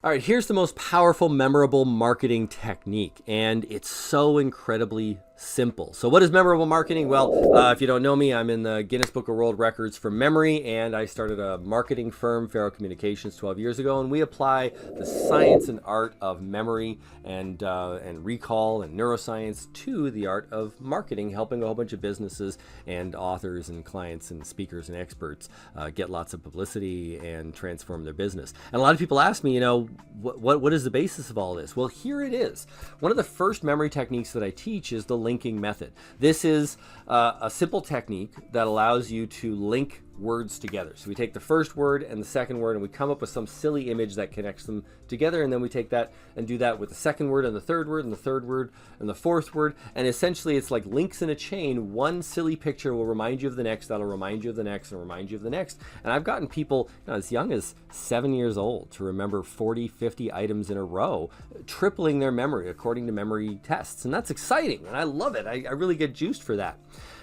All right, here's the most powerful, memorable marketing technique, and it's so incredibly simple. So what is memorable marketing? Well, if you don't know me, I'm in the Guinness World Records for memory, and I started a marketing firm, Farrow Communications, 12 years ago, and we apply the science and art of memory and recall and neuroscience to the art of marketing, helping a whole bunch of businesses and authors and clients and speakers and experts get lots of publicity and transform their business. And a lot of people ask me, what is the basis of all this? Well, here it is. One of the first memory techniques that I teach is the linking method. This is a simple technique that allows you to link words together. So we take the first word and the second word and we come up with some silly image that connects them together, and then we take that and do that with the second word and the third word and the third word and the fourth word, and essentially it's like links in a chain. One silly picture will remind you of the next, that'll remind you of the next, and remind you of the next. And I've gotten people as young as 7 years old to remember 40, 50 items in a row, tripling their memory according to memory tests. And that's exciting, and I love it. I really get juiced for that.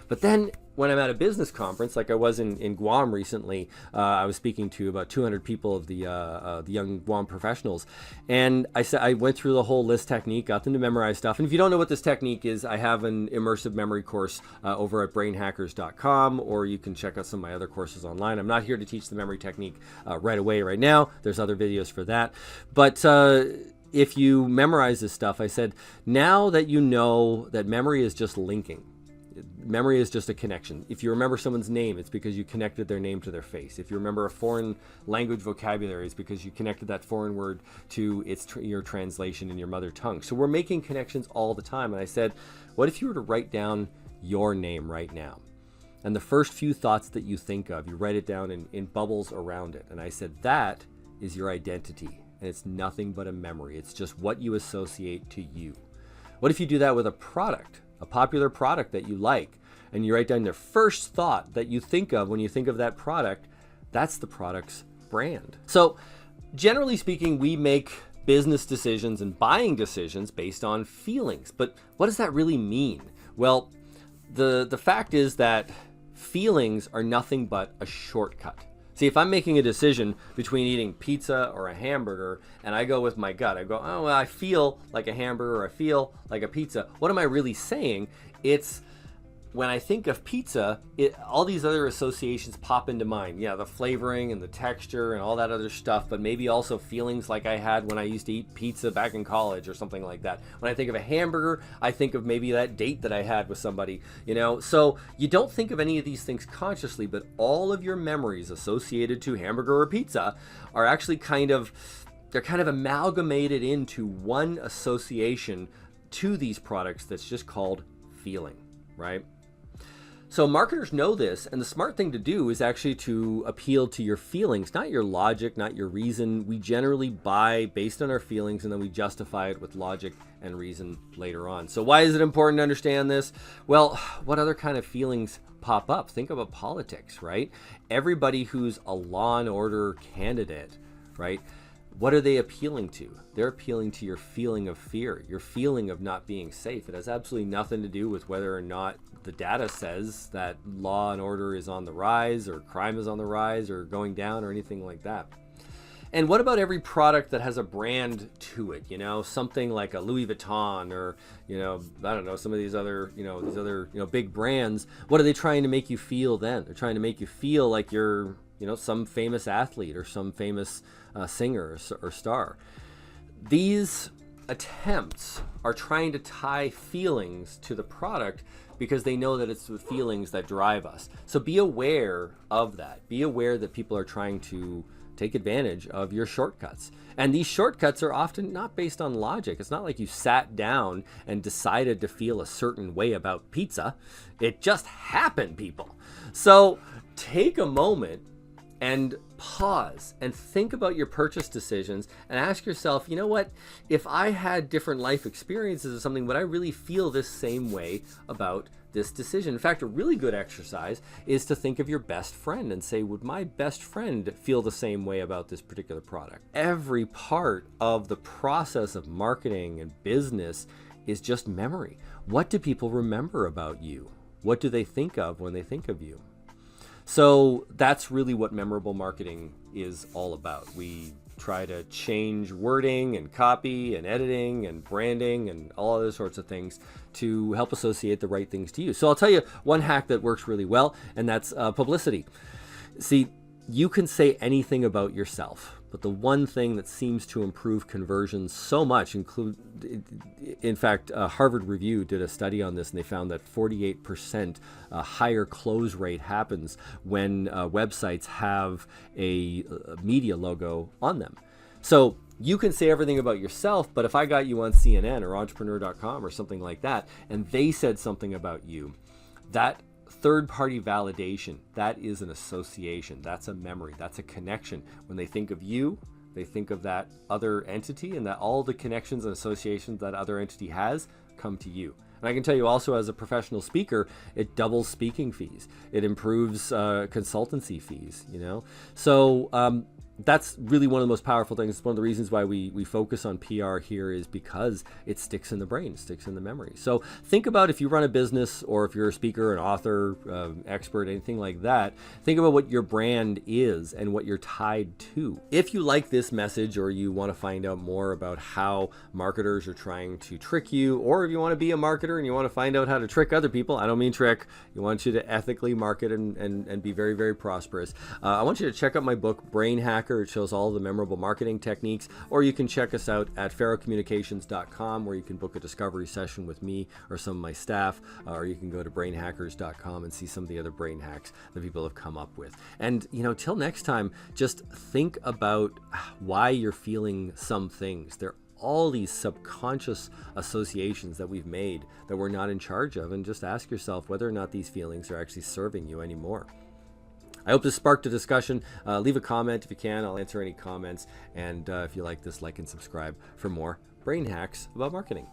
But then when I'm at a business conference, like I was in Guam recently, I was speaking to about 200 people of the young Guam professionals, and I went through the whole list technique, got them to memorize stuff. And if you don't know what this technique is, I have an immersive memory course over at brainhackers.com, or you can check out some of my other courses online. I'm not here to teach the memory technique right away, right now. There's other videos for that. But if you memorize this stuff, I said, now that you know that memory is just linking, memory is just a connection. If you remember someone's name, it's because you connected their name to their face. If you remember a foreign language vocabulary, it's because you connected that foreign word to your translation in your mother tongue. So we're making connections all the time. And I said, what if you were to write down your name right now? And the first few thoughts that you think of, you write it down in bubbles around it. And I said, that is your identity. And it's nothing but a memory. It's just what you associate to you. What if you do that with a product? A popular product that you like, and you write down the first thought that you think of when you think of that product, that's the product's brand. So generally speaking, we make business decisions and buying decisions based on feelings. But what does that really mean? Well, the fact is that feelings are nothing but a shortcut. See, if I'm making a decision between eating pizza or a hamburger, and I go with my gut, I go, oh, well, I feel like a hamburger, or I feel like a pizza. What am I really saying? It's when I think of pizza, all these other associations pop into mind. Yeah, the flavoring and the texture and all that other stuff, but maybe also feelings like I had when I used to eat pizza back in college or something like that. When I think of a hamburger, I think of maybe that date that I had with somebody, So you don't think of any of these things consciously, but all of your memories associated to hamburger or pizza are actually they're kind of amalgamated into one association to these products that's just called feeling, right? So marketers know this, and the smart thing to do is actually to appeal to your feelings, not your logic, not your reason. We generally buy based on our feelings, and then we justify it with logic and reason later on. So why is it important to understand this? Well, what other kind of feelings pop up? Think about politics, right? Everybody who's a law and order candidate, right? What are they appealing to? They're appealing to your feeling of fear, your feeling of not being safe. It has absolutely nothing to do with whether or not the data says that law and order is on the rise, or crime is on the rise, or going down, or anything like that. And what about every product that has a brand to it? Something like a Louis Vuitton, or I don't know, some of these other big brands. What are they trying to make you feel then? They're trying to make you feel like you're some famous athlete or some famous singer or star. These attempts are trying to tie feelings to the product because they know that it's the feelings that drive us. So be aware of that. Be aware that people are trying to take advantage of your shortcuts. And these shortcuts are often not based on logic. It's not like you sat down and decided to feel a certain way about pizza. It just happened, people. So take a moment and pause and think about your purchase decisions and ask yourself, what, if I had different life experiences or something, would I really feel this same way about this decision? In fact, a really good exercise is to think of your best friend and say, would my best friend feel the same way about this particular product? Every part of the process of marketing and business is just memory. What do people remember about you? What do they think of when they think of you? So that's really what memorable marketing is all about. We try to change wording and copy and editing and branding and all other sorts of things to help associate the right things to you. So I'll tell you one hack that works really well, and that's publicity. See, you can say anything about yourself, but the one thing that seems to improve conversions so much, in fact, Harvard Review did a study on this, and they found that 48% higher close rate happens when websites have a media logo on them. So you can say everything about yourself, but if I got you on CNN or entrepreneur.com or something like that, and they said something about you, that third-party validation, that is an association, that's a memory, that's a connection. When they think of you, they think of that other entity, and that all the connections and associations that other entity has come to you. And I can tell you also, as a professional speaker, it doubles speaking fees. It improves consultancy fees, you know? So that's really one of the most powerful things. One of the reasons why we focus on PR here is because it sticks in the brain, sticks in the memory. So think about if you run a business, or if you're a speaker, an author, expert, anything like that, think about what your brand is and what you're tied to. If you like this message, or you want to find out more about how marketers are trying to trick you, or if you want to be a marketer and you want to find out how to trick other people, I don't mean trick, you want you to ethically market and be very, very prosperous. I want you to check out my book, Brain Hack. It shows all the memorable marketing techniques, or you can check us out at farrowcommunications.com, where you can book a discovery session with me or some of my staff, or you can go to brainhackers.com and see some of the other brain hacks that people have come up with. And, you know, till next time, just think about why you're feeling some things. There are all these subconscious associations that we've made that we're not in charge of, and just ask yourself whether or not these feelings are actually serving you anymore. I hope this sparked a discussion. Leave a comment if you can. I'll answer any comments. And if you like this, like and subscribe for more brain hacks about marketing.